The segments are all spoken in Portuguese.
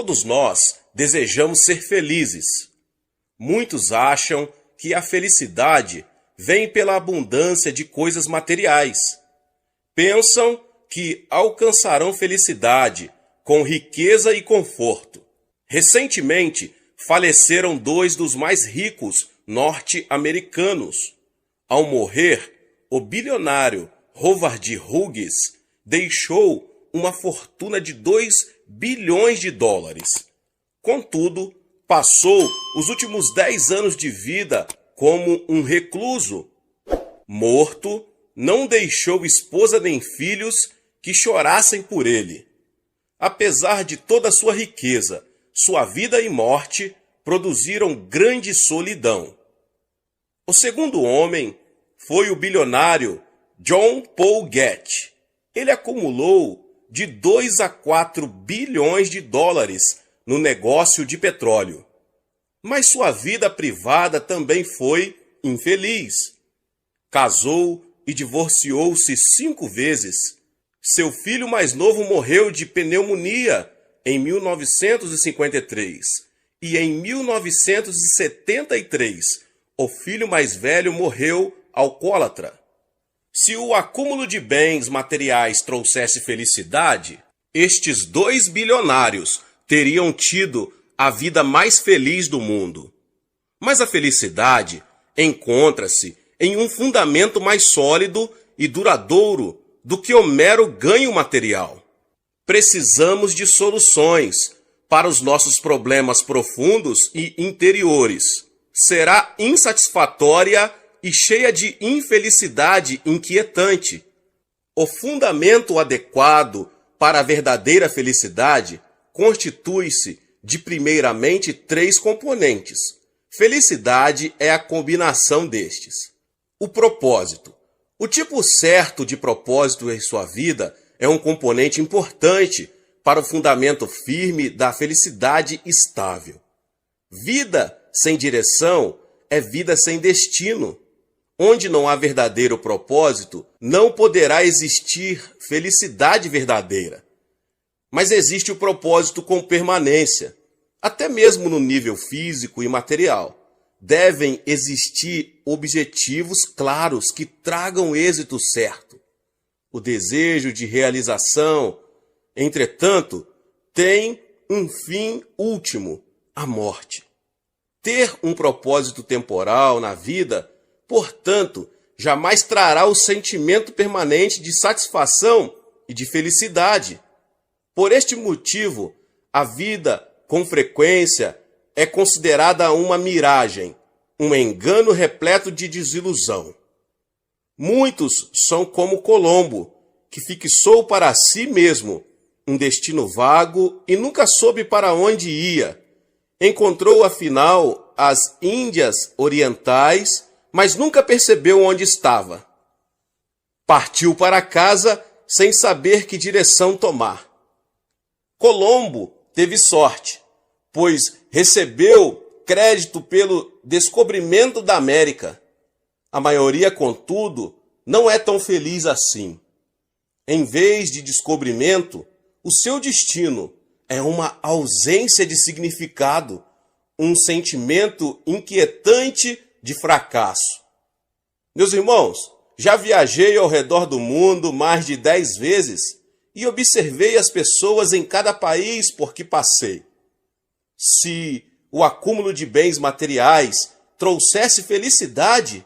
Todos nós desejamos ser felizes. Muitos acham que a felicidade vem pela abundância de coisas materiais. Pensam que alcançarão felicidade com riqueza e conforto. Recentemente, faleceram dois dos mais ricos norte-americanos. Ao morrer, o bilionário Howard Hughes deixou uma fortuna de 2 bilhões de dólares. Contudo, passou os últimos 10 anos de vida como um recluso. Morto, não deixou esposa nem filhos que chorassem por ele. Apesar de toda a sua riqueza, sua vida e morte produziram grande solidão. O segundo homem foi o bilionário John Paul Getty. Ele acumulou de 2 a 4 bilhões de dólares no negócio de petróleo. Mas sua vida privada também foi infeliz. Casou e divorciou-se 5 vezes. Seu filho mais novo morreu de pneumonia em 1953 e em 1973 o filho mais velho morreu alcoólatra. Se o acúmulo de bens materiais trouxesse felicidade, estes 2 bilionários teriam tido a vida mais feliz do mundo. Mas a felicidade encontra-se em um fundamento mais sólido e duradouro do que o mero ganho material. Precisamos de soluções para os nossos problemas profundos e interiores. Será insatisfatória e cheia de infelicidade inquietante. O fundamento adequado para a verdadeira felicidade constitui-se de primeiramente 3 componentes. Felicidade é a combinação destes. O propósito. O tipo certo de propósito em sua vida é um componente importante para o fundamento firme da felicidade estável. Vida sem direção é vida sem destino. Onde não há verdadeiro propósito, não poderá existir felicidade verdadeira. Mas existe o propósito com permanência, até mesmo no nível físico e material. Devem existir objetivos claros que tragam êxito certo. O desejo de realização, entretanto, tem um fim último, a morte. Ter um propósito temporal na vida, portanto, jamais trará o sentimento permanente de satisfação e de felicidade. Por este motivo, a vida, com frequência, é considerada uma miragem, um engano repleto de desilusão. Muitos são como Colombo, que fixou para si mesmo um destino vago e nunca soube para onde ia. Encontrou, afinal, as Índias Orientais, mas nunca percebeu onde estava. Partiu para casa sem saber que direção tomar. Colombo teve sorte, pois recebeu crédito pelo descobrimento da América. A maioria, contudo, não é tão feliz assim. Em vez de descobrimento, o seu destino é uma ausência de significado, um sentimento inquietante de fracasso. Meus irmãos, já viajei ao redor do mundo mais de 10 vezes e observei as pessoas em cada país por que passei. Se o acúmulo de bens materiais trouxesse felicidade,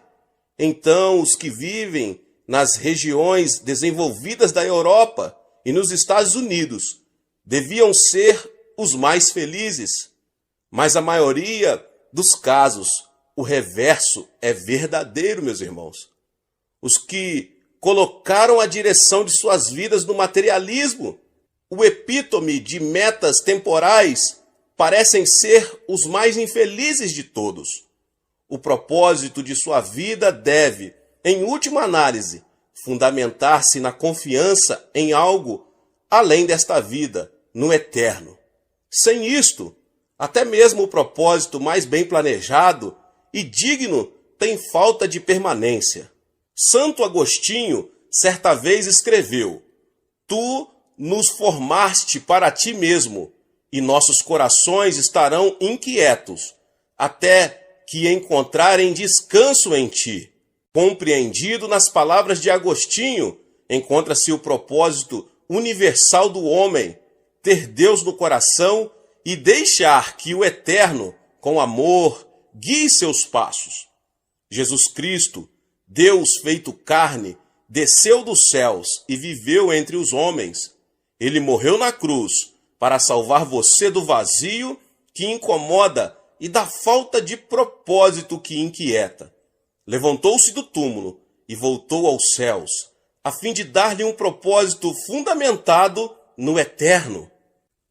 então os que vivem nas regiões desenvolvidas da Europa e nos Estados Unidos deviam ser os mais felizes. Mas a maioria dos casos, o reverso é verdadeiro, meus irmãos. Os que colocaram a direção de suas vidas no materialismo, o epítome de metas temporais, parecem ser os mais infelizes de todos. O propósito de sua vida deve, em última análise, fundamentar-se na confiança em algo além desta vida, no eterno. Sem isto, até mesmo o propósito mais bem planejado e digno tem falta de permanência. Santo Agostinho certa vez escreveu: Tu nos formaste para ti mesmo, e nossos corações estarão inquietos, até que encontrarem descanso em ti. Compreendido nas palavras de Agostinho, encontra-se o propósito universal do homem, ter Deus no coração e deixar que o Eterno, com amor, guie seus passos. Jesus Cristo, Deus feito carne, desceu dos céus e viveu entre os homens. Ele morreu na cruz para salvar você do vazio que incomoda e da falta de propósito que inquieta. Levantou-se do túmulo e voltou aos céus, a fim de dar-lhe um propósito fundamentado no eterno.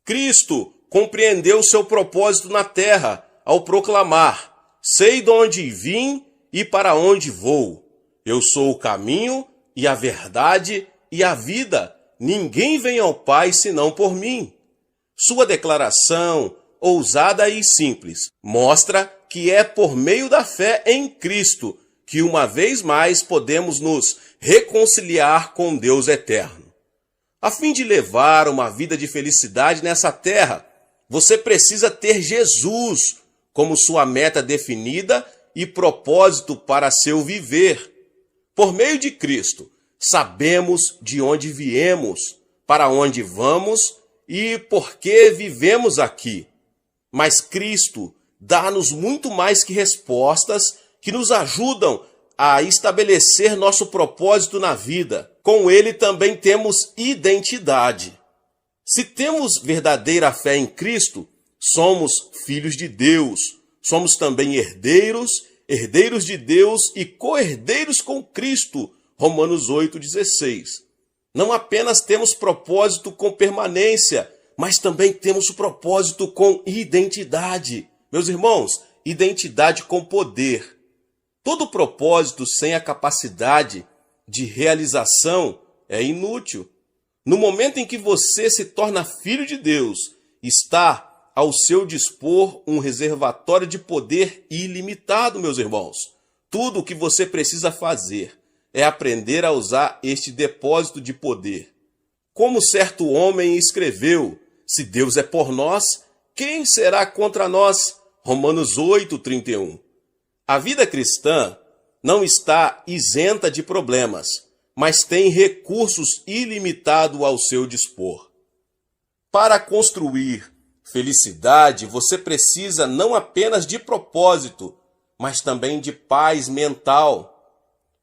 Cristo compreendeu seu propósito na terra ao proclamar: sei de onde vim e para onde vou. Eu sou o caminho e a verdade e a vida. Ninguém vem ao Pai senão por mim. Sua declaração, ousada e simples, mostra que é por meio da fé em Cristo que uma vez mais podemos nos reconciliar com Deus eterno. A fim de levar uma vida de felicidade nessa terra, você precisa ter Jesus como sua meta definida e propósito para seu viver. Por meio de Cristo, sabemos de onde viemos, para onde vamos e por que vivemos aqui. Mas Cristo dá-nos muito mais que respostas que nos ajudam a estabelecer nosso propósito na vida. Com ele também temos identidade. Se temos verdadeira fé em Cristo, somos filhos de Deus. Somos também herdeiros, herdeiros de Deus e co-herdeiros com Cristo. Romanos 8,16. Não apenas temos propósito com permanência, mas também temos o propósito com identidade. Meus irmãos, identidade com poder. Todo propósito sem a capacidade de realização é inútil. No momento em que você se torna filho de Deus, está ao seu dispor um reservatório de poder ilimitado, meus irmãos. Tudo o que você precisa fazer é aprender a usar este depósito de poder. Como certo homem escreveu: se Deus é por nós, quem será contra nós? Romanos 8,31. A vida cristã não está isenta de problemas, mas tem recursos ilimitados ao seu dispor. Para construir felicidade, você precisa não apenas de propósito, mas também de paz mental.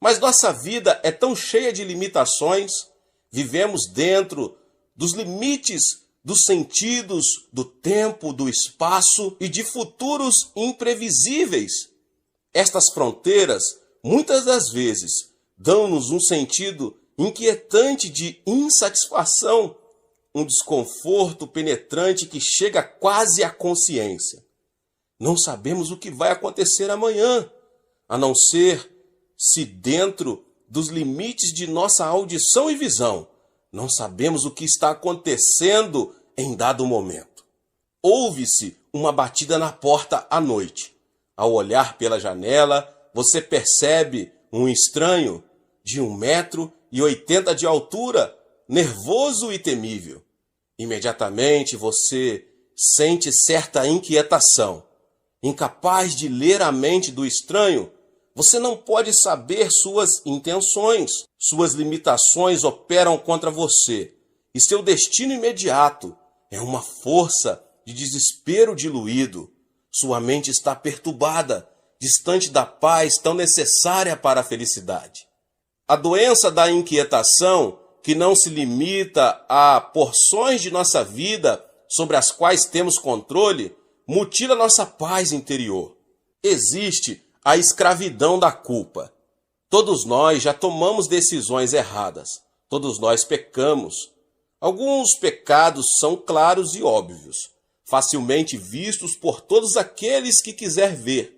Mas nossa vida é tão cheia de limitações, vivemos dentro dos limites dos sentidos, do tempo, do espaço e de futuros imprevisíveis. Estas fronteiras, muitas das vezes, dão-nos um sentido inquietante de insatisfação, um desconforto penetrante que chega quase à consciência. Não sabemos o que vai acontecer amanhã, a não ser se dentro dos limites de nossa audição e visão, não sabemos o que está acontecendo em dado momento. Ouve-se uma batida na porta à noite. Ao olhar pela janela, você percebe um estranho de 1,80 m de altura, nervoso e temível. Imediatamente você sente certa inquietação. Incapaz de ler a mente do estranho, você não pode saber suas intenções. Suas limitações operam contra você. E seu destino imediato é uma força de desespero diluído. Sua mente está perturbada, distante da paz tão necessária para a felicidade. A doença da inquietação, que não se limita a porções de nossa vida sobre as quais temos controle, mutila nossa paz interior. Existe a escravidão da culpa. Todos nós já tomamos decisões erradas. Todos nós pecamos. Alguns pecados são claros e óbvios, facilmente vistos por todos aqueles que quiser ver.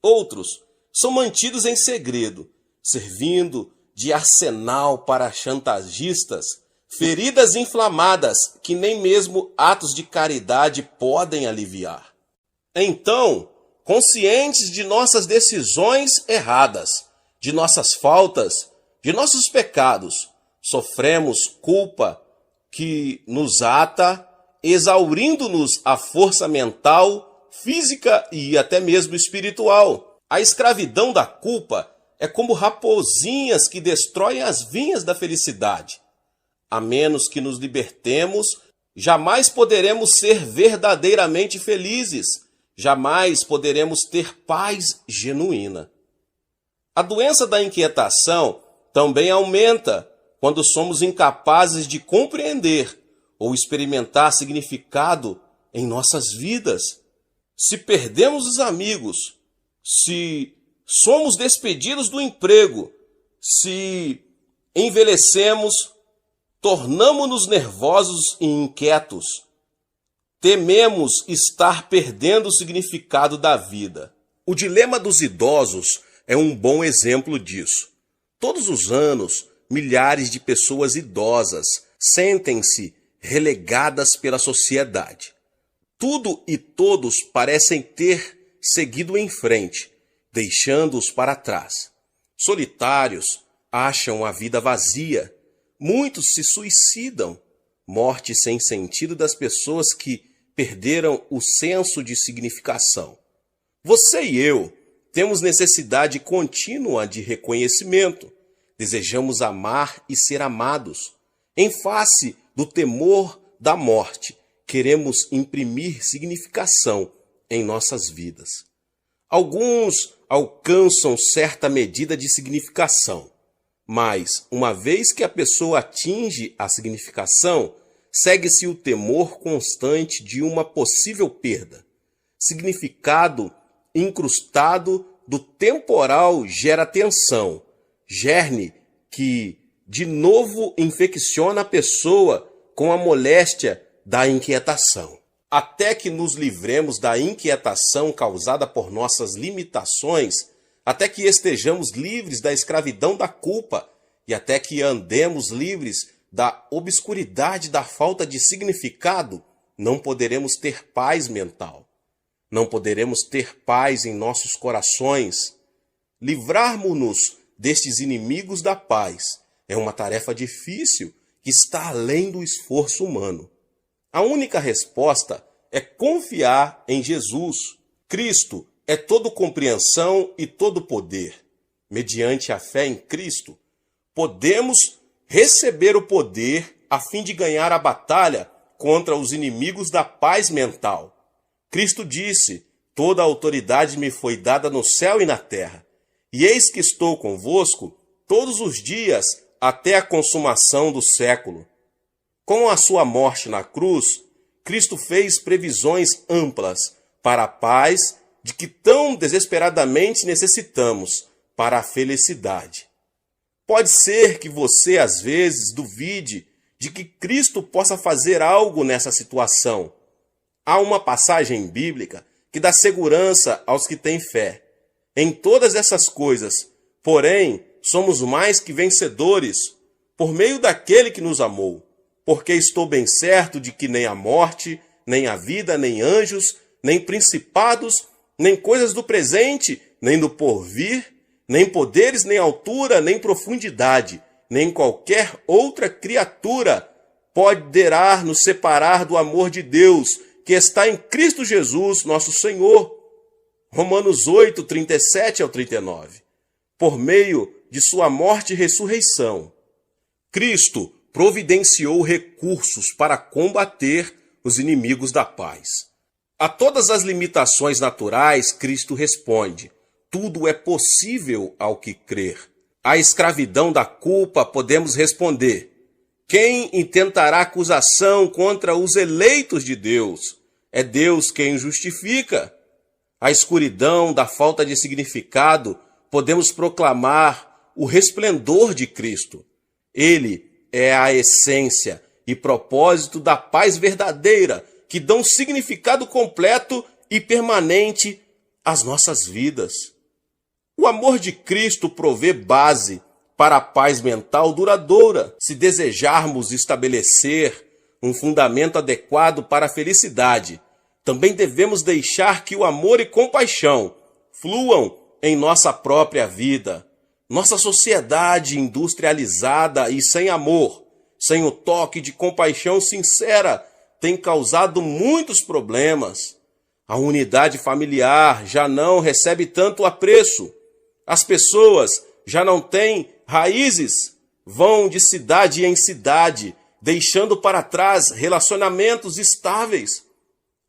Outros são mantidos em segredo, servindo de arsenal para chantagistas, feridas inflamadas que nem mesmo atos de caridade podem aliviar. Então, conscientes de nossas decisões erradas, de nossas faltas, de nossos pecados, sofremos culpa que nos ata exaurindo-nos a força mental, física e até mesmo espiritual. A escravidão da culpa é como raposinhas que destroem as vinhas da felicidade. A menos que nos libertemos, jamais poderemos ser verdadeiramente felizes, jamais poderemos ter paz genuína. A doença da inquietação também aumenta quando somos incapazes de compreender ou experimentar significado em nossas vidas. Se perdemos os amigos, se somos despedidos do emprego, se envelhecemos, tornamo-nos nervosos e inquietos. Tememos estar perdendo o significado da vida. O dilema dos idosos é um bom exemplo disso. Todos os anos, milhares de pessoas idosas sentem-se relegadas pela sociedade. Tudo e todos parecem ter seguido em frente, deixando-os para trás. Solitários, acham a vida vazia. Muitos se suicidam. Morte sem sentido das pessoas que perderam o senso de significação. Você e eu temos necessidade contínua de reconhecimento. Desejamos amar e ser amados. Em face do temor da morte, queremos imprimir significação em nossas vidas. Alguns alcançam certa medida de significação, mas, uma vez que a pessoa atinge a significação, segue-se o temor constante de uma possível perda. Significado incrustado do temporal gera tensão, germe que, de novo, infecciona a pessoa com a moléstia da inquietação. Até que nos livremos da inquietação causada por nossas limitações, até que estejamos livres da escravidão da culpa e até que andemos livres da obscuridade da falta de significado, não poderemos ter paz mental. Não poderemos ter paz em nossos corações. Livrarmos-nos destes inimigos da paz é uma tarefa difícil que está além do esforço humano. A única resposta é confiar em Jesus. Cristo é toda compreensão e todo poder. Mediante a fé em Cristo, podemos receber o poder a fim de ganhar a batalha contra os inimigos da paz mental. Cristo disse: toda a autoridade me foi dada no céu e na terra, e eis que estou convosco todos os dias até a consumação do século. Com a sua morte na cruz, Cristo fez previsões amplas para a paz de que tão desesperadamente necessitamos para a felicidade. Pode ser que você, às vezes, duvide de que Cristo possa fazer algo nessa situação. Há uma passagem bíblica que dá segurança aos que têm fé. Em todas essas coisas, porém, somos mais que vencedores por meio daquele que nos amou. Porque estou bem certo de que nem a morte, nem a vida, nem anjos, nem principados, nem coisas do presente, nem do porvir, nem poderes, nem altura, nem profundidade, nem qualquer outra criatura poderá nos separar do amor de Deus, que está em Cristo Jesus, nosso Senhor. Romanos 8, 37 ao 39. Por meio de sua morte e ressurreição, Cristo providenciou recursos para combater os inimigos da paz. A todas as limitações naturais, Cristo responde: tudo é possível ao que crer. À escravidão da culpa, podemos responder: quem intentará acusação contra os eleitos de Deus? É Deus quem justifica. À escuridão da falta de significado, podemos proclamar o resplendor de Cristo. Ele é a essência e propósito da paz verdadeira, que dão significado completo e permanente às nossas vidas. O amor de Cristo provê base para a paz mental duradoura. Se desejarmos estabelecer um fundamento adequado para a felicidade, também devemos deixar que o amor e compaixão fluam em nossa própria vida. Nossa sociedade industrializada e sem amor, sem o toque de compaixão sincera, tem causado muitos problemas. A unidade familiar já não recebe tanto apreço. As pessoas já não têm raízes, vão de cidade em cidade, deixando para trás relacionamentos estáveis.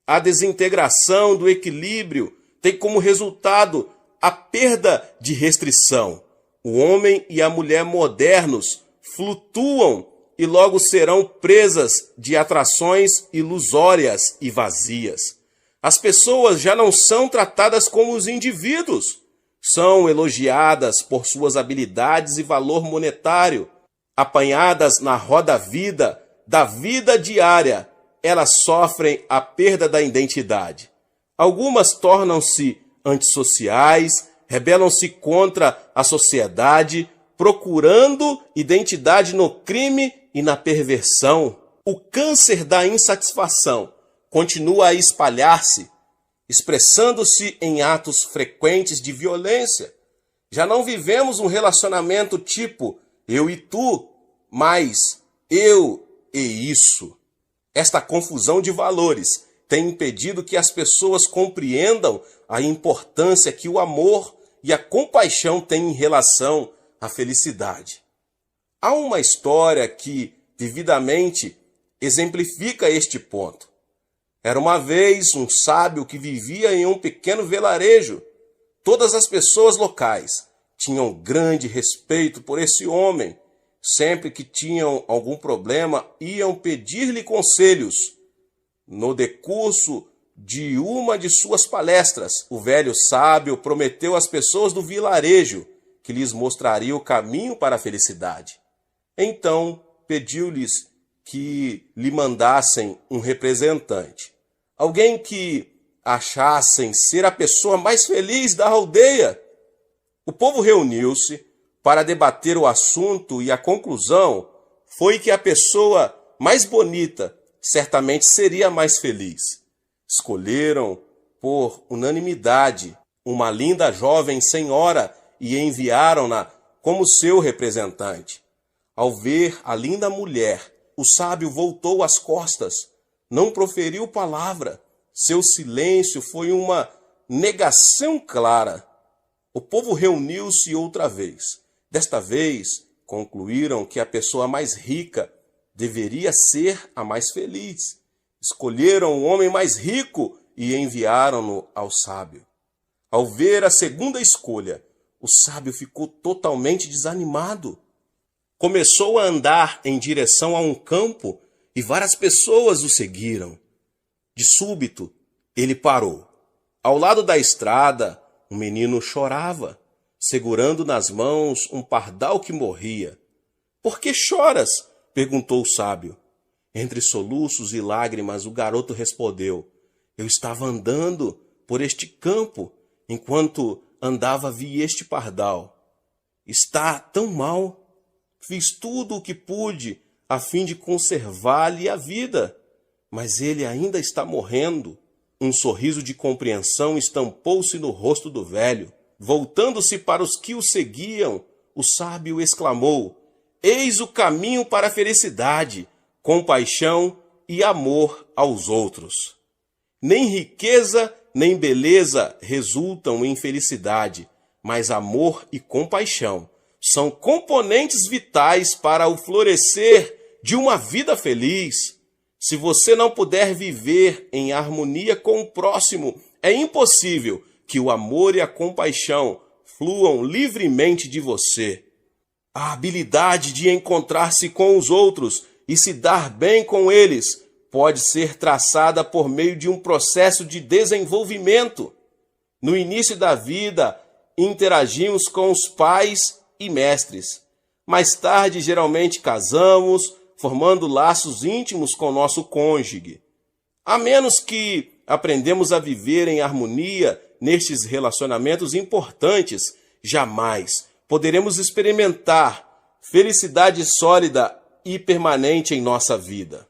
A desintegração do equilíbrio tem como resultado a perda de restrição. O homem e a mulher modernos flutuam e logo serão presas de atrações ilusórias e vazias. As pessoas já não são tratadas como os indivíduos. São elogiadas por suas habilidades e valor monetário. Apanhadas na roda-vida da vida diária, elas sofrem a perda da identidade. Algumas tornam-se antissociais, rebelam-se contra a sociedade, procurando identidade no crime e na perversão. O câncer da insatisfação continua a espalhar-se, expressando-se em atos frequentes de violência. Já não vivemos um relacionamento tipo eu e tu, mas eu e isso. Esta confusão de valores tem impedido que as pessoas compreendam a importância que o amor e a compaixão têm em relação à felicidade. Há uma história que vividamente exemplifica este ponto. Era uma vez um sábio que vivia em um pequeno vilarejo. Todas as pessoas locais tinham grande respeito por esse homem. Sempre que tinham algum problema, iam pedir-lhe conselhos. No decurso de uma de suas palestras, o velho sábio prometeu às pessoas do vilarejo que lhes mostraria o caminho para a felicidade. Então, pediu-lhes que lhe mandassem um representante. Alguém que achassem ser a pessoa mais feliz da aldeia. O povo reuniu-se para debater o assunto e a conclusão foi que a pessoa mais bonita certamente seria a mais feliz. Escolheram, por unanimidade, uma linda jovem senhora e enviaram-na como seu representante. Ao ver a linda mulher, o sábio voltou as costas, não proferiu palavra. Seu silêncio foi uma negação clara. O povo reuniu-se outra vez. Desta vez, concluíram que a pessoa mais rica deveria ser a mais feliz. Escolheram o homem mais rico e enviaram-no ao sábio. Ao ver a segunda escolha, o sábio ficou totalmente desanimado. Começou a andar em direção a um campo e várias pessoas o seguiram. De súbito, ele parou. Ao lado da estrada, um menino chorava, segurando nas mãos um pardal que morria. — Por que choras? Perguntou o sábio. Entre soluços e lágrimas, o garoto respondeu: Eu estava andando por este campo. Enquanto andava, vi este pardal. Está tão mal. Fiz tudo o que pude a fim de conservar-lhe a vida, mas ele ainda está morrendo. Um sorriso de compreensão estampou-se no rosto do velho. Voltando-se para os que o seguiam, o sábio exclamou: Eis o caminho para a felicidade, compaixão e amor aos outros. Nem riqueza nem beleza resultam em felicidade, mas amor e compaixão são componentes vitais para o florescer de uma vida feliz. Se você não puder viver em harmonia com o próximo, é impossível que o amor e a compaixão fluam livremente de você. A habilidade de encontrar-se com os outros e se dar bem com eles pode ser traçada por meio de um processo de desenvolvimento. No início da vida, interagimos com os pais e mestres. Mais tarde, geralmente casamos, formando laços íntimos com nosso cônjuge. A menos que aprendemos a viver em harmonia nestes relacionamentos importantes, jamais poderemos experimentar felicidade sólida e permanente em nossa vida.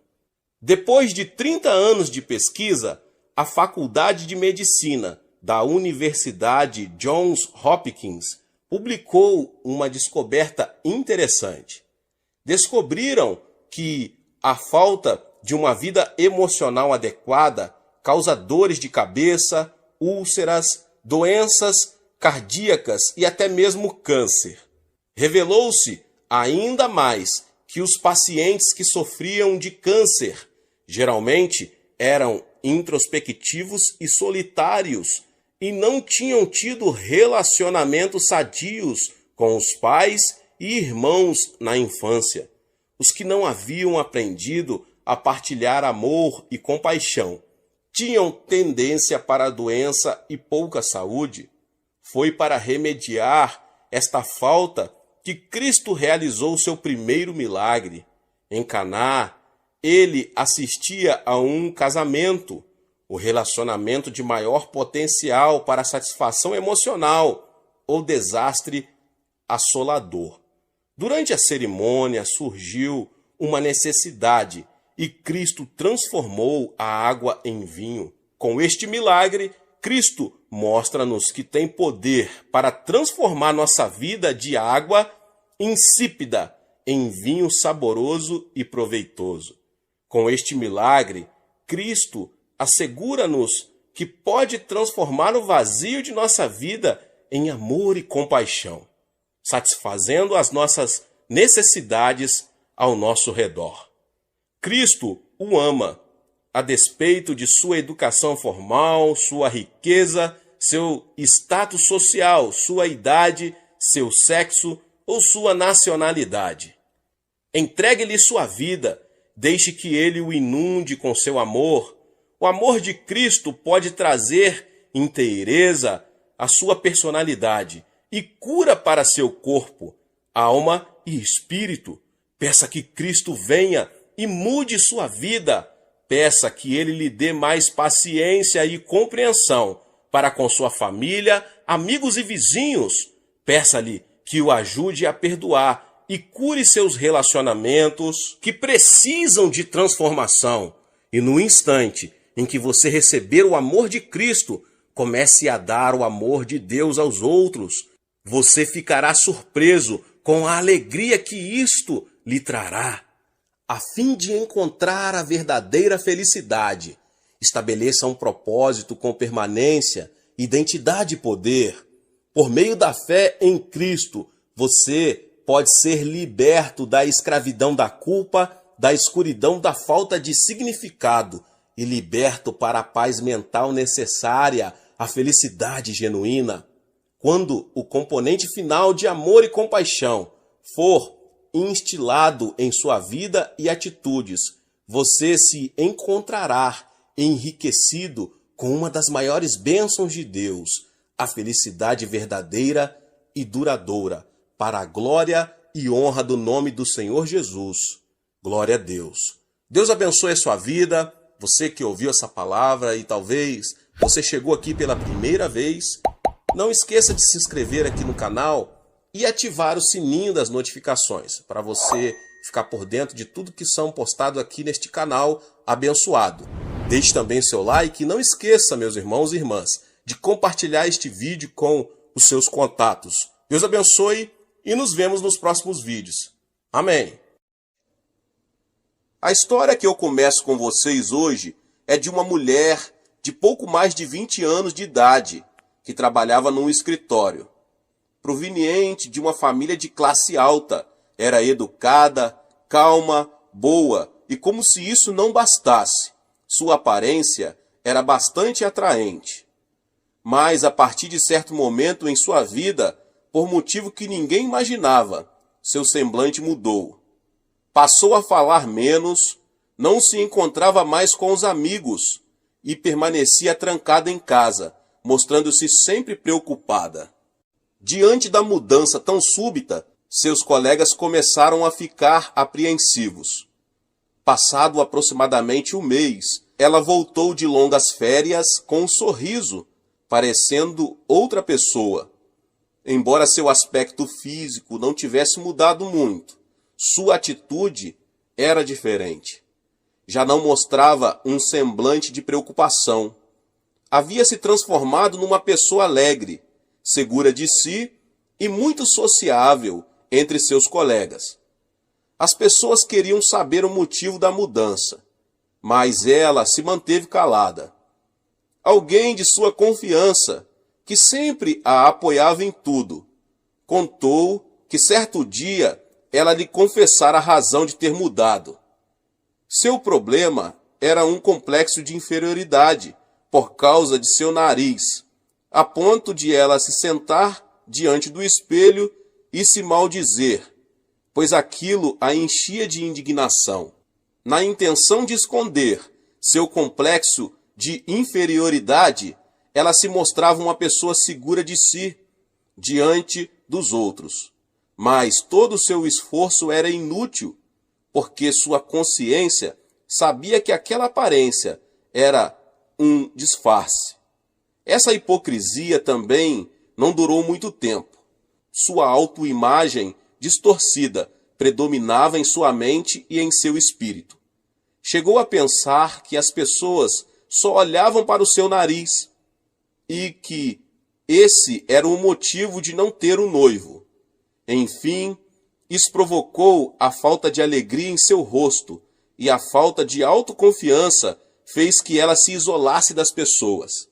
Depois de 30 anos de pesquisa, a Faculdade de Medicina da Universidade Johns Hopkins publicou uma descoberta interessante. Descobriram que a falta de uma vida emocional adequada causa dores de cabeça, úlceras, doenças cardíacas e até mesmo câncer. Revelou-se ainda mais que os pacientes que sofriam de câncer geralmente eram introspectivos e solitários e não tinham tido relacionamentos sadios com os pais e irmãos na infância. Os que não haviam aprendido a partilhar amor e compaixão tinham tendência para a doença e pouca saúde. Foi para remediar esta falta que Cristo realizou seu primeiro milagre. Em Caná, ele assistia a um casamento, o relacionamento de maior potencial para satisfação emocional ou desastre assolador. Durante a cerimônia surgiu uma necessidade e Cristo transformou a água em vinho. Com este milagre, Cristo mostra-nos que tem poder para transformar nossa vida de água insípida em vinho saboroso e proveitoso. Com este milagre, Cristo assegura-nos que pode transformar o vazio de nossa vida em amor e compaixão, satisfazendo as nossas necessidades ao nosso redor. Cristo o ama, a despeito de sua educação formal, sua riqueza, seu status social, sua idade, seu sexo ou sua nacionalidade. Entregue-lhe sua vida, deixe que ele o inunde com seu amor. O amor de Cristo pode trazer inteireza à sua personalidade e cura para seu corpo, alma e espírito. Peça que Cristo venha e mude sua vida. Peça que ele lhe dê mais paciência e compreensão para com sua família, amigos e vizinhos. Peça-lhe que o ajude a perdoar e cure seus relacionamentos que precisam de transformação. E no instante em que você receber o amor de Cristo, comece a dar o amor de Deus aos outros. Você ficará surpreso com a alegria que isto lhe trará. A fim de encontrar a verdadeira felicidade, estabeleça um propósito com permanência, identidade e poder. Por meio da fé em Cristo, você pode ser liberto da escravidão da culpa, da escuridão da falta de significado e liberto para a paz mental necessária, a felicidade genuína. Quando o componente final de amor e compaixão for instilado em sua vida e atitudes, você se encontrará enriquecido com uma das maiores bênçãos de Deus, a felicidade verdadeira e duradoura, para a glória e honra do nome do Senhor Jesus. Glória a Deus. Deus abençoe a sua vida, você que ouviu essa palavra e talvez você chegou aqui pela primeira vez. Não esqueça de se inscrever aqui no canal e ativar o sininho das notificações, para você ficar por dentro de tudo que são postado aqui neste canal abençoado. Deixe também seu like e não esqueça, meus irmãos e irmãs, de compartilhar este vídeo com os seus contatos. Deus abençoe e nos vemos nos próximos vídeos. Amém. A história que eu começo com vocês hoje é de uma mulher de pouco mais de 20 anos de idade, que trabalhava num escritório. Proveniente de uma família de classe alta, era educada, calma, boa, e como se isso não bastasse, sua aparência era bastante atraente. Mas a partir de certo momento em sua vida, por motivo que ninguém imaginava, seu semblante mudou. Passou a falar menos, não se encontrava mais com os amigos e permanecia trancada em casa, mostrando-se sempre preocupada. Diante da mudança tão súbita, seus colegas começaram a ficar apreensivos. Passado aproximadamente um mês, ela voltou de longas férias com um sorriso, parecendo outra pessoa. Embora seu aspecto físico não tivesse mudado muito, sua atitude era diferente. Já não mostrava um semblante de preocupação. Havia se transformado numa pessoa alegre, segura de si e muito sociável entre seus colegas. As pessoas queriam saber o motivo da mudança. mas ela se manteve calada. Alguém de sua confiança, que sempre a apoiava em tudo, contou que certo dia ela lhe confessara a razão de ter mudado. Seu problema era um complexo de inferioridade por causa de seu nariz, a ponto de ela se sentar diante do espelho e se maldizer, pois aquilo a enchia de indignação. Na intenção de esconder seu complexo de inferioridade, ela se mostrava uma pessoa segura de si diante dos outros. Mas todo o seu esforço era inútil, porque sua consciência sabia que aquela aparência era um disfarce. Essa hipocrisia também não durou muito tempo. Sua autoimagem distorcida predominava em sua mente e em seu espírito. Chegou a pensar que as pessoas só olhavam para o seu nariz e que esse era o motivo de não ter um noivo. Enfim, isso provocou a falta de alegria em seu rosto e a falta de autoconfiança fez que ela se isolasse das pessoas.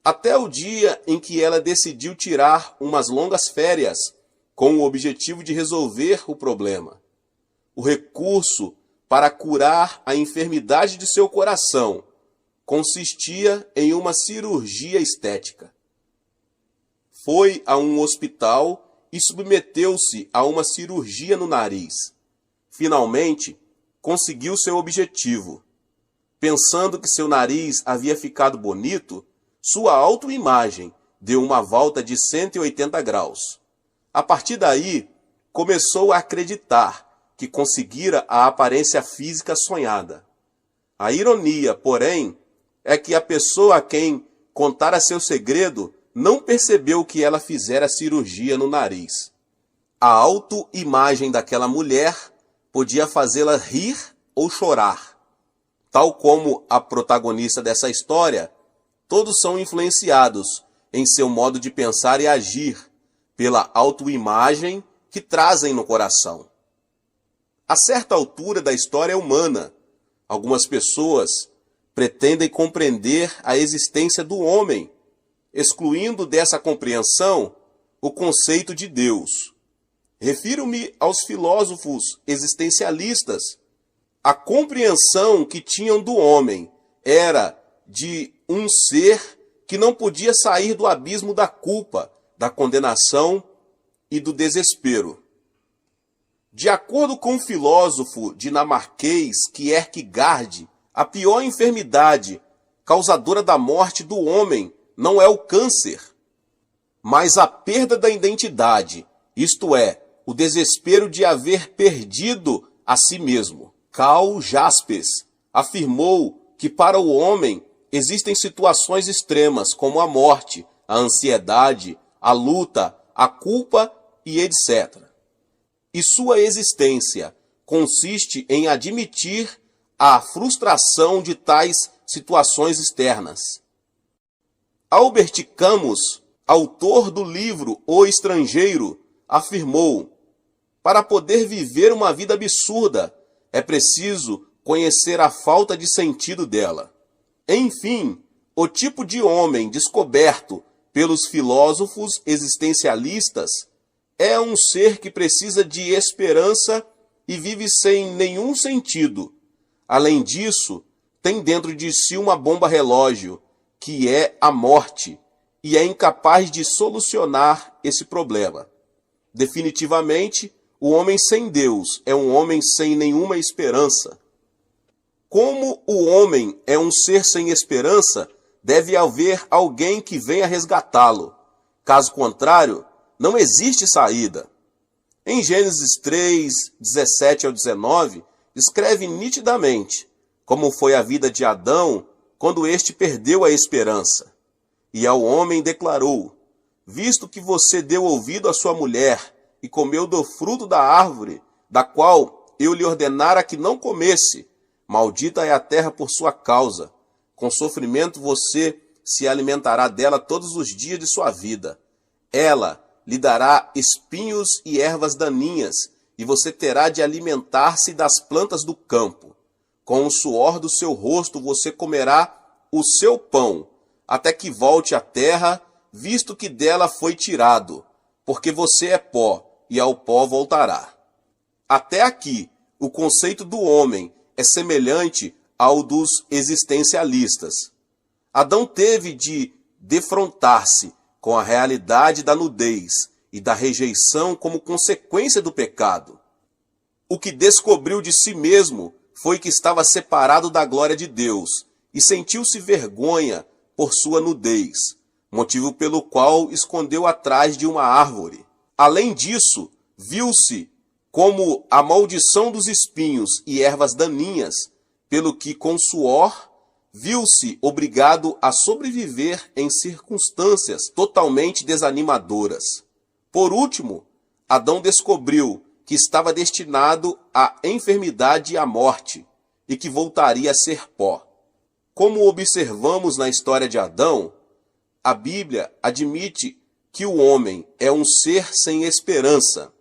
Até o dia em que ela decidiu tirar umas longas férias com o objetivo de resolver o problema. O recurso para curar a enfermidade de seu coração consistia em uma cirurgia estética. Foi a um hospital e submeteu-se a uma cirurgia no nariz. Finalmente, conseguiu seu objetivo. Pensando que seu nariz havia ficado bonito, sua autoimagem deu uma volta de 180 graus. A partir daí, começou a acreditar que conseguira a aparência física sonhada. A ironia, porém, é que a pessoa a quem contara seu segredo não percebeu que ela fizera cirurgia no nariz. A autoimagem daquela mulher podia fazê-la rir ou chorar. Tal como a protagonista dessa história, todos são influenciados em seu modo de pensar e agir pela autoimagem que trazem no coração. A certa altura da história humana, algumas pessoas pretendem compreender a existência do homem, excluindo dessa compreensão o conceito de Deus. Refiro-me aos filósofos existencialistas. A compreensão que tinham do homem era de um ser que não podia sair do abismo da culpa, da condenação e do desespero. De acordo com o filósofo dinamarquês Kierkegaard, a pior enfermidade causadora da morte do homem não é o câncer, mas a perda da identidade, isto é, o desespero de haver perdido a si mesmo. Karl Jaspers afirmou que para o homem existem situações extremas como a morte, a ansiedade, a luta, a culpa e etc. E sua existência consiste em admitir a frustração de tais situações externas. Albert Camus, autor do livro O Estrangeiro, afirmou: para poder viver uma vida absurda, é preciso conhecer a falta de sentido dela. Enfim, o tipo de homem descoberto pelos filósofos existencialistas é um ser que precisa de esperança e vive sem nenhum sentido. Além disso, tem dentro de si uma bomba relógio, que é a morte, e é incapaz de solucionar esse problema. Definitivamente, o homem sem Deus é um homem sem nenhuma esperança. Como o homem é um ser sem esperança, deve haver alguém que venha resgatá-lo. Caso contrário, não existe saída. Em Gênesis 3, 17 ao 19, descreve nitidamente como foi a vida de Adão quando este perdeu a esperança. E ao homem declarou: visto que você deu ouvido à sua mulher e comeu do fruto da árvore, da qual eu lhe ordenara que não comesse, maldita é a terra por sua causa. Com sofrimento você se alimentará dela todos os dias de sua vida. Ela lhe dará espinhos e ervas daninhas, e você terá de alimentar-se das plantas do campo. Com o suor do seu rosto você comerá o seu pão, até que volte à terra, visto que dela foi tirado, porque você é pó, e ao pó voltará. Até aqui, o conceito do homem é semelhante ao dos existencialistas. Adão teve de defrontar-se com a realidade da nudez e da rejeição como consequência do pecado. O que descobriu de si mesmo foi que estava separado da glória de Deus e sentiu-se vergonha por sua nudez, motivo pelo qual escondeu atrás de uma árvore. Além disso, viu-se como a maldição dos espinhos e ervas daninhas, pelo que com suor viu-se obrigado a sobreviver em circunstâncias totalmente desanimadoras. Por último, Adão descobriu que estava destinado à enfermidade e à morte, e que voltaria a ser pó. Como observamos na história de Adão, a Bíblia admite que o homem é um ser sem esperança.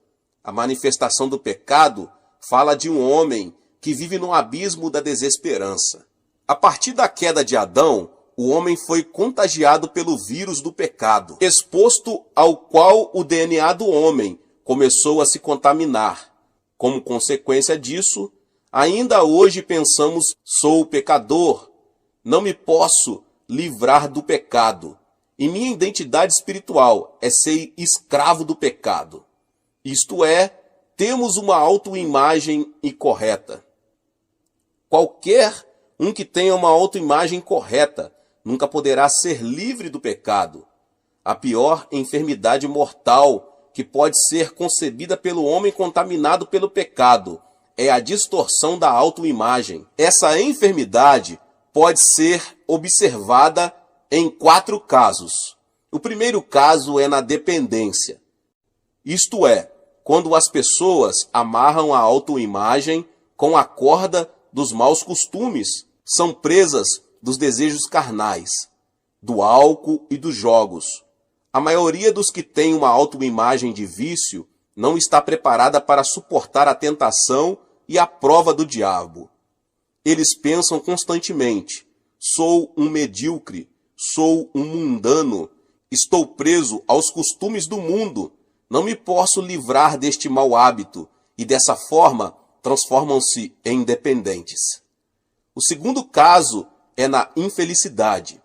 A manifestação do pecado fala de um homem que vive no abismo da desesperança. A partir da queda de Adão, o homem foi contagiado pelo vírus do pecado, exposto ao qual o DNA do homem começou a se contaminar. Como consequência disso, ainda hoje pensamos: sou pecador, não me posso livrar do pecado, e minha identidade espiritual é ser escravo do pecado. Isto é, temos uma autoimagem incorreta. Qualquer um que tenha uma autoimagem correta nunca poderá ser livre do pecado. A pior enfermidade mortal que pode ser concebida pelo homem contaminado pelo pecado é a distorção da autoimagem. Essa enfermidade pode ser observada em 4 casos. O primeiro caso é na dependência. Isto é, quando as pessoas amarram a autoimagem com a corda dos maus costumes, são presas dos desejos carnais, do álcool e dos jogos. A maioria dos que tem uma autoimagem de vício não está preparada para suportar a tentação e a prova do diabo. Eles pensam constantemente: sou um medíocre, sou um mundano, estou preso aos costumes do mundo, não me posso livrar deste mau hábito, e dessa forma transformam-se em dependentes. O segundo caso é na infelicidade.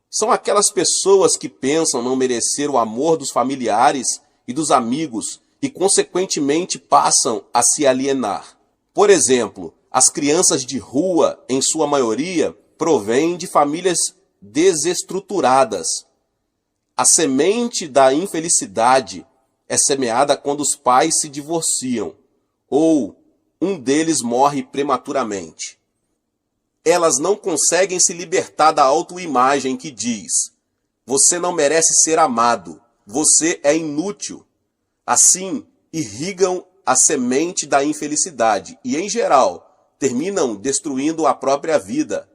São aquelas pessoas que pensam não merecer o amor dos familiares e dos amigos e, consequentemente, passam a se alienar. Por exemplo, as crianças de rua, em sua maioria, provêm de famílias desestruturadas. A semente da infelicidade é semeada quando os pais se divorciam ou um deles morre prematuramente. Elas não conseguem se libertar da autoimagem que diz: você não merece ser amado, você é inútil. Assim, irrigam a semente da infelicidade e, em geral, terminam destruindo a própria vida.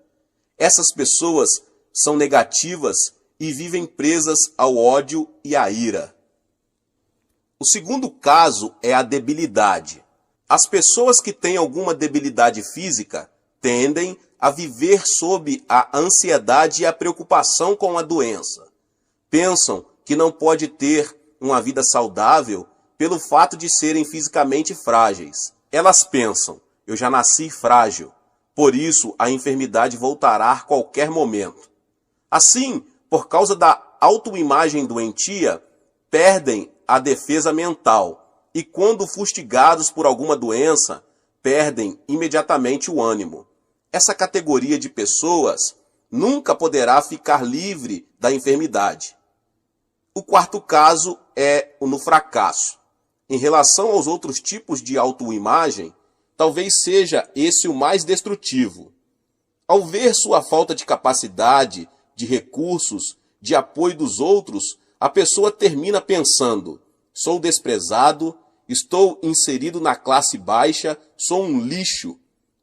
Essas pessoas são negativas e vivem presas ao ódio e à ira. O segundo caso é a debilidade. As pessoas que têm alguma debilidade física tendem a viver sob a ansiedade e a preocupação com a doença. Pensam que não pode ter uma vida saudável pelo fato de serem fisicamente frágeis. Elas pensam: eu já nasci frágil, por isso a enfermidade voltará a qualquer momento. Assim, por causa da autoimagem doentia, perdem a defesa mental e, quando fustigados por alguma doença, perdem imediatamente o ânimo. Essa categoria de pessoas nunca poderá ficar livre da enfermidade. O quarto caso é no fracasso. Em relação aos outros tipos de autoimagem, talvez seja esse o mais destrutivo. Ao ver sua falta de capacidade, de recursos, de apoio dos outros, a pessoa termina pensando: sou desprezado, estou inserido na classe baixa, sou um lixo.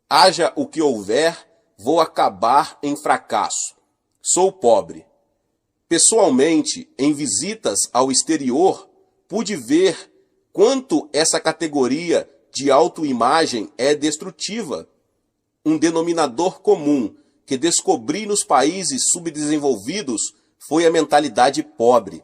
Haja o que houver, vou acabar em fracasso. Sou pobre. Pessoalmente, em visitas ao exterior, pude ver quanto essa categoria de autoimagem é destrutiva. um denominador comum que descobri nos países subdesenvolvidos foi a mentalidade pobre.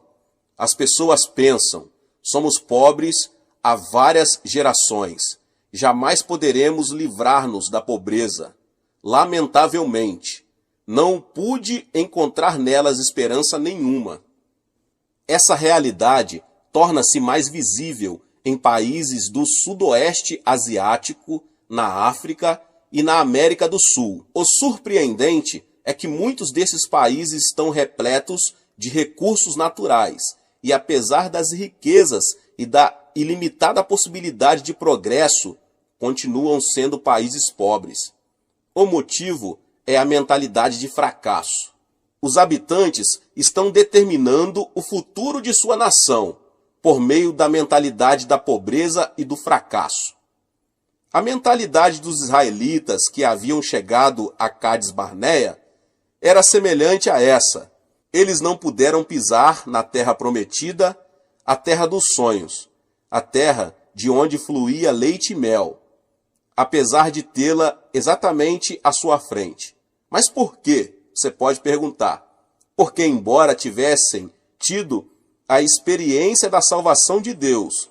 As pessoas pensam, somos pobres há várias gerações. Jamais poderemos livrar-nos da pobreza. Lamentavelmente, não pude encontrar nelas esperança nenhuma. Essa realidade torna-se mais visível em países do sudoeste asiático, na África e na América do Sul. O surpreendente é que muitos desses países estão repletos de recursos naturais e, apesar das riquezas e da ilimitada possibilidade de progresso, continuam sendo países pobres. O motivo é a mentalidade de fracasso. Os habitantes estão determinando o futuro de sua nação por meio da mentalidade da pobreza e do fracasso. A mentalidade dos israelitas que haviam chegado a Cádiz Barneia era semelhante a essa. Eles não puderam pisar na terra prometida, a terra dos sonhos, a terra de onde fluía leite e mel, apesar de tê-la exatamente à sua frente. Mas por quê? Você pode perguntar. Porque embora tivessem tido a experiência da salvação de Deus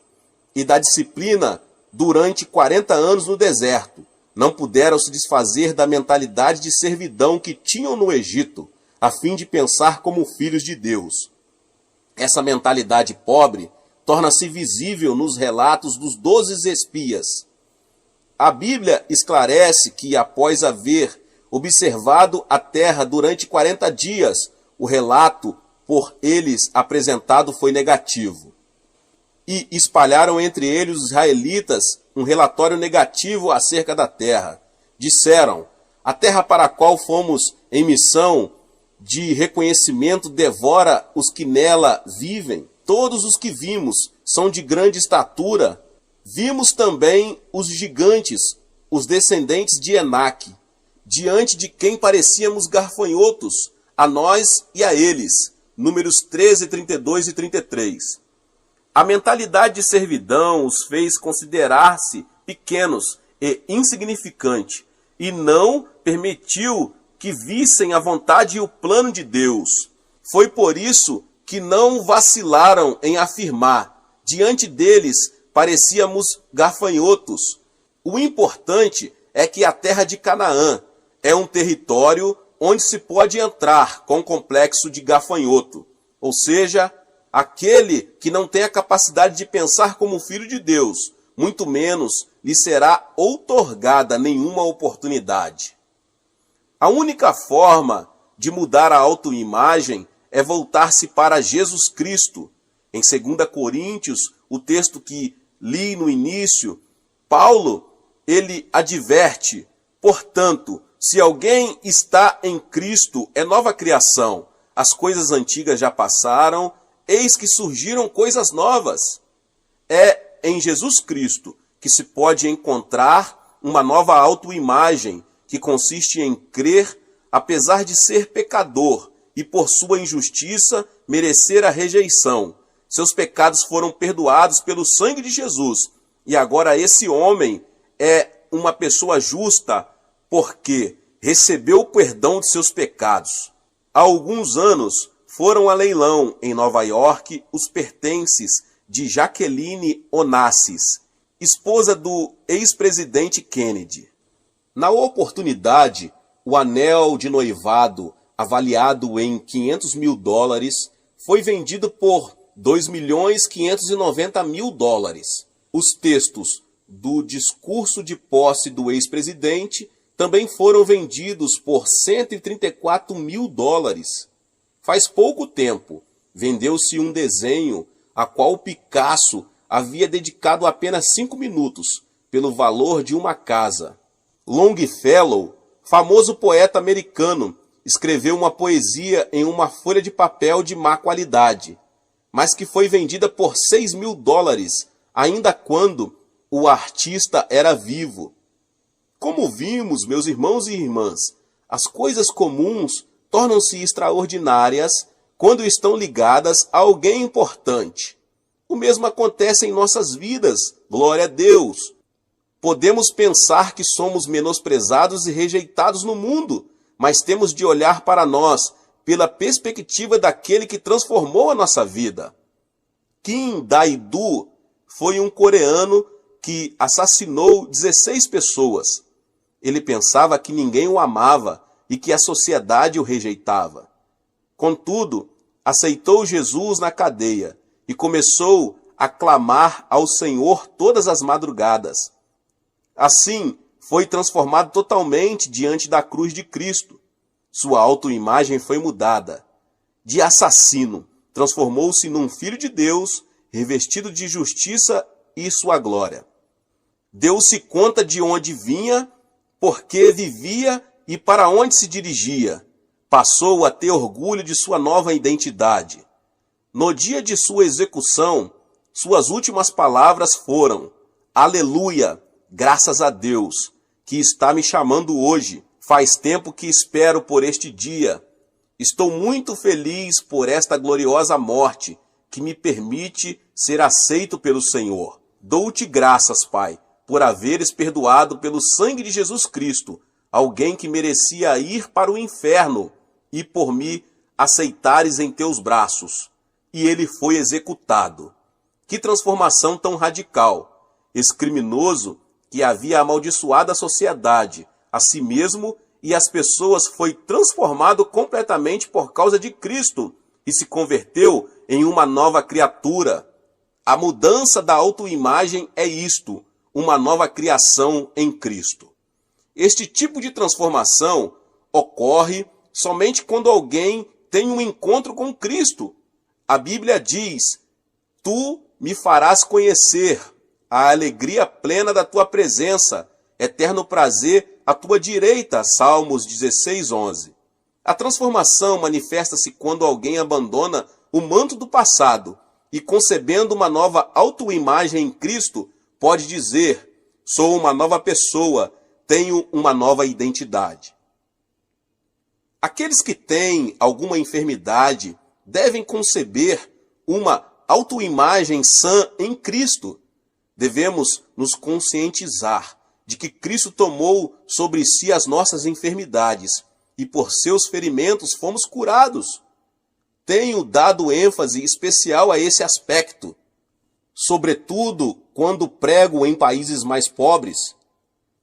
e da disciplina durante 40 anos no deserto, não puderam se desfazer da mentalidade de servidão que tinham no Egito, a fim de pensar como filhos de Deus. Essa mentalidade pobre torna-se visível nos relatos dos 12 espias. A Bíblia esclarece que, após haver observado a terra durante 40 dias, o relato por eles apresentado foi negativo. E espalharam entre eles os israelitas um relatório negativo acerca da terra. Disseram, a terra para a qual fomos em missão de reconhecimento devora os que nela vivem. Todos os que vimos são de grande estatura. Vimos também os gigantes, os descendentes de Enaque, diante de quem parecíamos garfanhotos, a nós e a eles. Números 13, 32 e 33. A mentalidade de servidão os fez considerar-se pequenos e insignificantes, e não permitiu que vissem a vontade e o plano de Deus. Foi por isso que não vacilaram em afirmar, diante deles parecíamos gafanhotos. O importante é que a terra de Canaã é um território onde se pode entrar com o complexo de gafanhoto, ou seja, aquele que não tem a capacidade de pensar como filho de Deus, muito menos lhe será outorgada nenhuma oportunidade. A única forma de mudar a autoimagem é voltar-se para Jesus Cristo. Em 2 Coríntios, o texto que li no início, Paulo, ele adverte, portanto, se alguém está em Cristo, é nova criação. As coisas antigas já passaram, eis que surgiram coisas novas. É em Jesus Cristo que se pode encontrar uma nova autoimagem, que consiste em crer, apesar de ser pecador, e por sua injustiça merecer a rejeição. Seus pecados foram perdoados pelo sangue de Jesus. E agora esse homem é uma pessoa justa, porque recebeu o perdão de seus pecados. Há alguns anos foram a leilão em Nova York os pertences de Jacqueline Onassis, esposa do ex-presidente Kennedy. Na oportunidade, o anel de noivado, avaliado em $500 mil, foi vendido por $2.590.000. Os textos do discurso de posse do ex-presidente também foram vendidos por $134 mil. Faz pouco tempo, vendeu-se um desenho a qual Picasso havia dedicado apenas 5 minutos, pelo valor de uma casa. Longfellow, famoso poeta americano, escreveu uma poesia em uma folha de papel de má qualidade, mas que foi vendida por $6 mil, ainda quando o artista era vivo. Como vimos, meus irmãos e irmãs, as coisas comuns tornam-se extraordinárias quando estão ligadas a alguém importante. O mesmo acontece em nossas vidas, glória a Deus. Podemos pensar que somos menosprezados e rejeitados no mundo, mas temos de olhar para nós pela perspectiva daquele que transformou a nossa vida. Kim Dae-do foi um coreano que assassinou 16 pessoas. Ele pensava que ninguém o amava e que a sociedade o rejeitava. Contudo, aceitou Jesus na cadeia e começou a clamar ao Senhor todas as madrugadas. Assim, foi transformado totalmente diante da cruz de Cristo. Sua autoimagem foi mudada. De assassino, transformou-se num filho de Deus, revestido de justiça e sua glória. Deu-se conta de onde vinha, por que vivia e para onde se dirigia. Passou a ter orgulho de sua nova identidade. No dia de sua execução, suas últimas palavras foram: Aleluia, graças a Deus, que está me chamando hoje. Faz tempo que espero por este dia. Estou muito feliz por esta gloriosa morte, que me permite ser aceito pelo Senhor. Dou-te graças, Pai, por haveres perdoado pelo sangue de Jesus Cristo, alguém que merecia ir para o inferno, e por me aceitares em teus braços. E ele foi executado. Que transformação tão radical! Esse criminoso que havia amaldiçoado a sociedade, a si mesmo e as pessoas, foi transformado completamente por causa de Cristo e se converteu em uma nova criatura. A mudança da autoimagem é isto, uma nova criação em Cristo. Este tipo de transformação ocorre somente quando alguém tem um encontro com Cristo. A Bíblia diz: Tu me farás conhecer a alegria plena da tua presença, eterno prazer à tua direita. Salmos 16:11. A transformação manifesta-se quando alguém abandona o manto do passado e, concebendo uma nova autoimagem em Cristo, pode dizer: sou uma nova pessoa, tenho uma nova identidade. Aqueles que têm alguma enfermidade devem conceber uma autoimagem sã em Cristo. Devemos nos conscientizar de que Cristo tomou sobre si as nossas enfermidades e por seus ferimentos fomos curados. Tenho dado ênfase especial a esse aspecto, sobretudo quando prego em países mais pobres.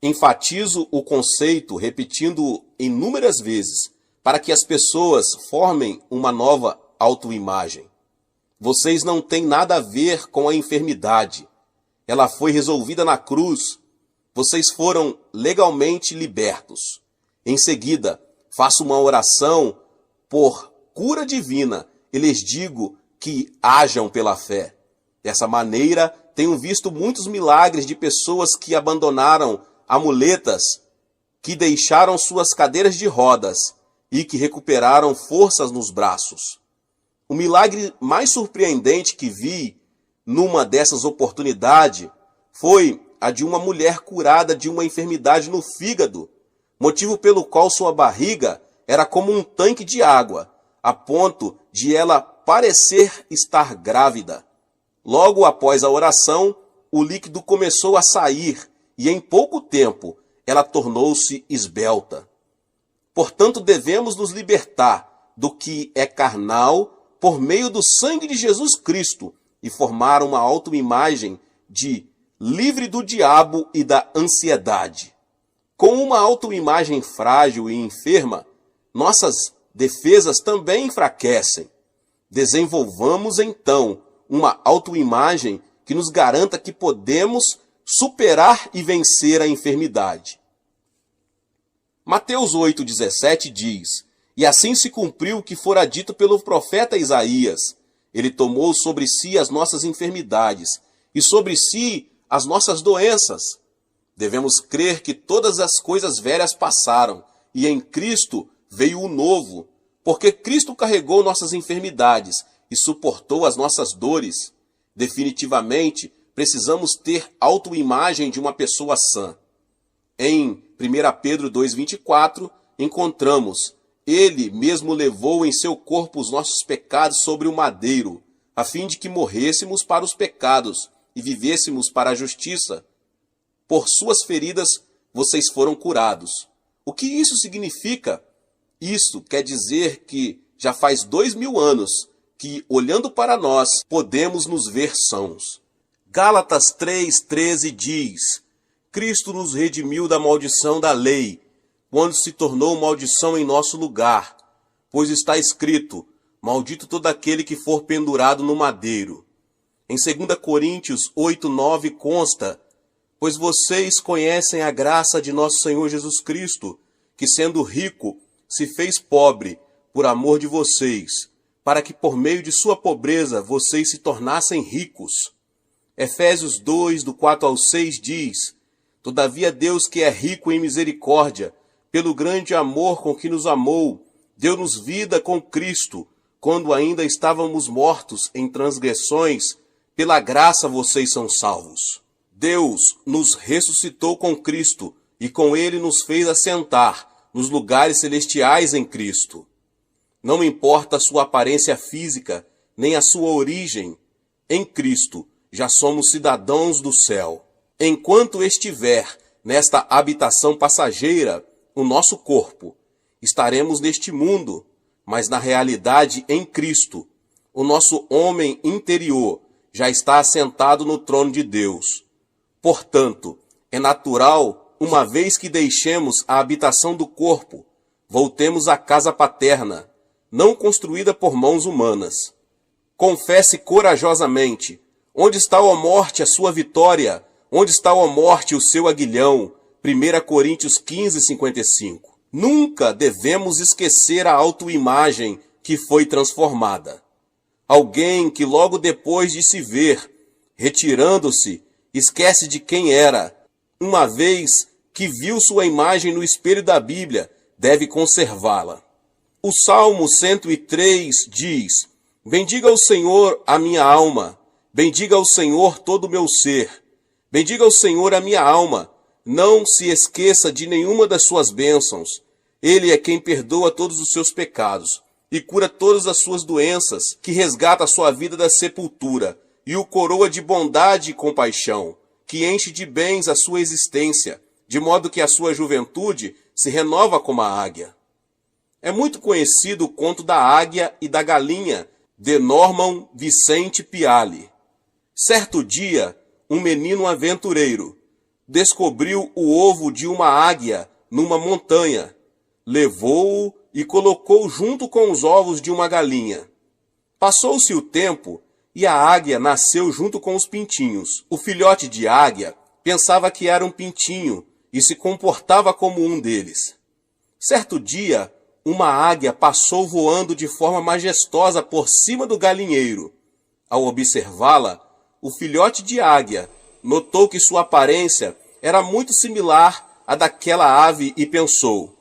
Enfatizo o conceito, repetindo-o inúmeras vezes, para que as pessoas formem uma nova autoimagem. Vocês não têm nada a ver com a enfermidade. Ela foi resolvida na cruz. Vocês foram legalmente libertos. Em seguida, faço uma oração por cura divina e lhes digo que hajam pela fé. Dessa maneira, tenho visto muitos milagres de pessoas que abandonaram amuletas, que deixaram suas cadeiras de rodas e que recuperaram forças nos braços. O milagre mais surpreendente que vi numa dessas oportunidades foi a de uma mulher curada de uma enfermidade no fígado, motivo pelo qual sua barriga era como um tanque de água, a ponto de ela parecer estar grávida. Logo após a oração, o líquido começou a sair e em pouco tempo ela tornou-se esbelta. Portanto, devemos nos libertar do que é carnal por meio do sangue de Jesus Cristo e formar uma autoimagem de livre do diabo e da ansiedade. Com uma autoimagem frágil e enferma, nossas defesas também enfraquecem. Desenvolvamos então uma autoimagem que nos garanta que podemos superar e vencer a enfermidade. Mateus 8,17 diz: E assim se cumpriu o que fora dito pelo profeta Isaías. Ele tomou sobre si as nossas enfermidades e sobre si as nossas doenças. Devemos crer que todas as coisas velhas passaram e em Cristo veio o novo, porque Cristo carregou nossas enfermidades e suportou as nossas dores. Definitivamente, precisamos ter autoimagem de uma pessoa sã. Em 1 Pedro 2,24, encontramos: Ele mesmo levou em seu corpo os nossos pecados sobre o madeiro, a fim de que morrêssemos para os pecados e vivêssemos para a justiça. Por suas feridas vocês foram curados. O que isso significa? Isso quer dizer que já faz 2000 anos que, olhando para nós, podemos nos ver sãos. Gálatas 3,13 diz: Cristo nos redimiu da maldição da lei, quando se tornou maldição em nosso lugar, pois está escrito: maldito todo aquele que for pendurado no madeiro. Em 2 Coríntios 8,9 consta: pois vocês conhecem a graça de nosso Senhor Jesus Cristo, que sendo rico, se fez pobre, por amor de vocês, para que por meio de sua pobreza vocês se tornassem ricos. Efésios 2, do 4 ao 6 diz: todavia Deus, que é rico em misericórdia, pelo grande amor com que nos amou, deu-nos vida com Cristo, quando ainda estávamos mortos em transgressões, pela graça vocês são salvos. Deus nos ressuscitou com Cristo e com ele nos fez assentar nos lugares celestiais em Cristo. Não importa a sua aparência física, nem a sua origem, em Cristo já somos cidadãos do céu. Enquanto estiver nesta habitação passageira, o nosso corpo, estaremos neste mundo, mas na realidade em Cristo, o nosso homem interior já está assentado no trono de Deus. Portanto, é natural, uma vez que deixemos a habitação do corpo, voltemos à casa paterna, não construída por mãos humanas. Confesse corajosamente: onde está, ó morte, a sua vitória? Onde está, ó morte, o seu aguilhão? 1 Coríntios 15:55. Nunca devemos esquecer a autoimagem que foi transformada. Alguém que logo depois de se ver, retirando-se, esquece de quem era. Uma vez que viu sua imagem no espelho da Bíblia, deve conservá-la. O Salmo 103 diz: bendiga ao Senhor a minha alma, bendiga ao Senhor todo o meu ser. Bendiga ao Senhor a minha alma, não se esqueça de nenhuma das suas bênçãos. Ele é quem perdoa todos os seus pecados e cura todas as suas doenças, que resgata a sua vida da sepultura e o coroa de bondade e compaixão, que enche de bens a sua existência, de modo que a sua juventude se renova como a águia. É muito conhecido o conto da águia e da galinha, de Norman Vincent Peale. Certo dia, um menino aventureiro descobriu o ovo de uma águia numa montanha, levou-o e colocou junto com os ovos de uma galinha. Passou-se o tempo e a águia nasceu junto com os pintinhos. O filhote de águia pensava que era um pintinho e se comportava como um deles. Certo dia, uma águia passou voando de forma majestosa por cima do galinheiro. Ao observá-la, o filhote de águia notou que sua aparência era muito similar à daquela ave e pensou: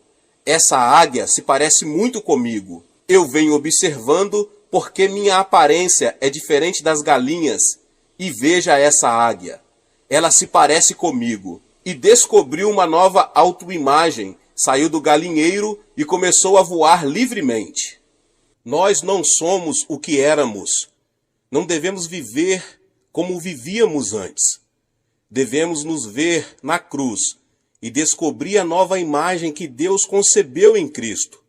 essa águia se parece muito comigo. Eu venho observando porque minha aparência é diferente das galinhas, e veja essa águia. Ela se parece comigo. E descobriu uma nova autoimagem, saiu do galinheiro e começou a voar livremente. Nós não somos o que éramos. Não devemos viver como vivíamos antes. Devemos nos ver na cruz e descobrir a nova imagem que Deus concebeu em Cristo.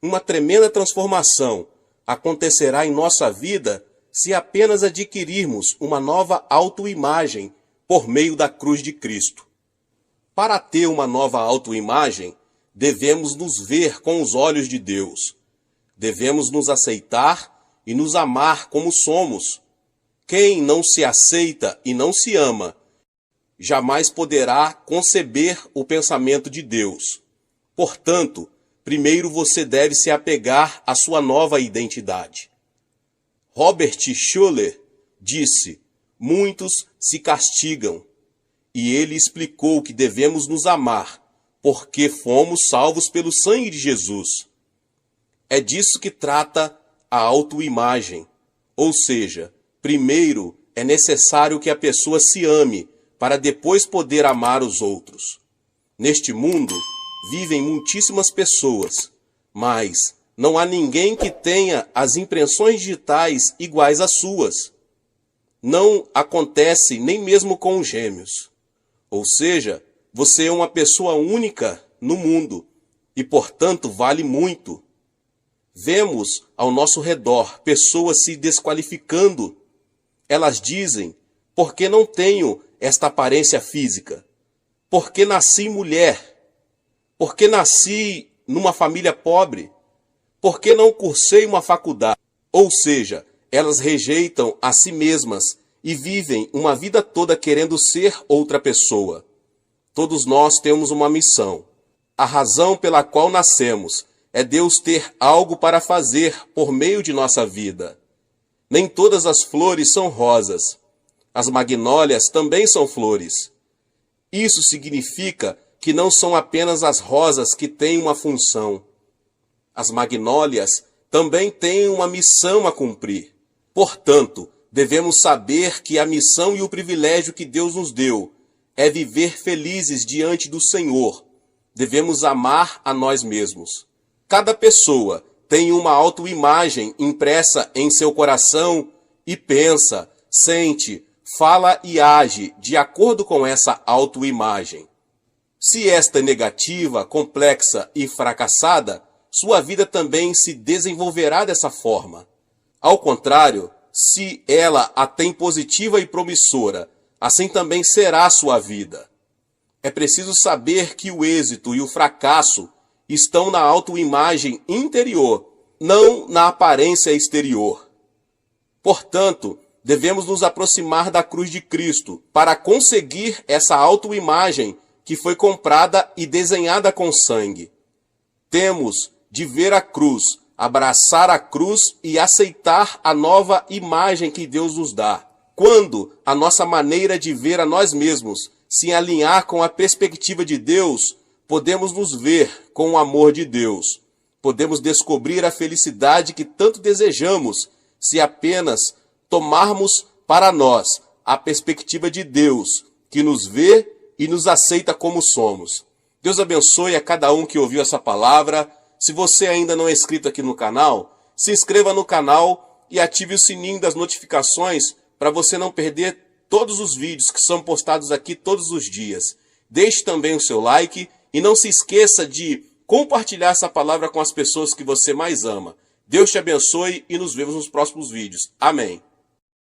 Uma tremenda transformação acontecerá em nossa vida se apenas adquirirmos uma nova autoimagem por meio da cruz de Cristo. Para ter uma nova autoimagem, devemos nos ver com os olhos de Deus. Devemos nos aceitar e nos amar como somos. Quem não se aceita e não se ama, jamais poderá conceber o pensamento de Deus. Portanto, primeiro você deve se apegar à sua nova identidade. Robert Schuller disse: muitos se castigam. E ele explicou que devemos nos amar, porque fomos salvos pelo sangue de Jesus. É disso que trata a autoimagem. Ou seja, primeiro é necessário que a pessoa se ame, para depois poder amar os outros. Neste mundo, vivem muitíssimas pessoas, mas não há ninguém que tenha as impressões digitais iguais às suas. Não acontece nem mesmo com os gêmeos. Ou seja, você é uma pessoa única no mundo e, portanto, vale muito. Vemos ao nosso redor pessoas se desqualificando. Elas dizem: porque não tenho esta aparência física? Porque nasci mulher? Porque nasci numa família pobre? Porque não cursei uma faculdade? Ou seja, elas rejeitam a si mesmas e vivem uma vida toda querendo ser outra pessoa. Todos nós temos uma missão. A razão pela qual nascemos é Deus ter algo para fazer por meio de nossa vida. Nem todas as flores são rosas. As magnólias também são flores. Isso significa que não são apenas as rosas que têm uma função. As magnólias também têm uma missão a cumprir. Portanto, devemos saber que a missão e o privilégio que Deus nos deu é viver felizes diante do Senhor. Devemos amar a nós mesmos. Cada pessoa tem uma autoimagem impressa em seu coração e pensa, sente, fala e age de acordo com essa autoimagem. Se esta é negativa, complexa e fracassada, sua vida também se desenvolverá dessa forma. Ao contrário, se ela a tem positiva e promissora, assim também será a sua vida. É preciso saber que o êxito e o fracasso estão na autoimagem interior, não na aparência exterior. Portanto, devemos nos aproximar da cruz de Cristo para conseguir essa autoimagem que foi comprada e desenhada com sangue. Temos de ver a cruz, abraçar a cruz e aceitar a nova imagem que Deus nos dá. Quando a nossa maneira de ver a nós mesmos se alinhar com a perspectiva de Deus, podemos nos ver com o amor de Deus. Podemos descobrir a felicidade que tanto desejamos se apenas tomarmos para nós a perspectiva de Deus, que nos vê e nos aceita como somos. Deus abençoe a cada um que ouviu essa palavra. Se você ainda não é inscrito aqui no canal, se inscreva no canal e ative o sininho das notificações para você não perder todos os vídeos que são postados aqui todos os dias. Deixe também o seu like e não se esqueça de compartilhar essa palavra com as pessoas que você mais ama. Deus te abençoe e nos vemos nos próximos vídeos. Amém.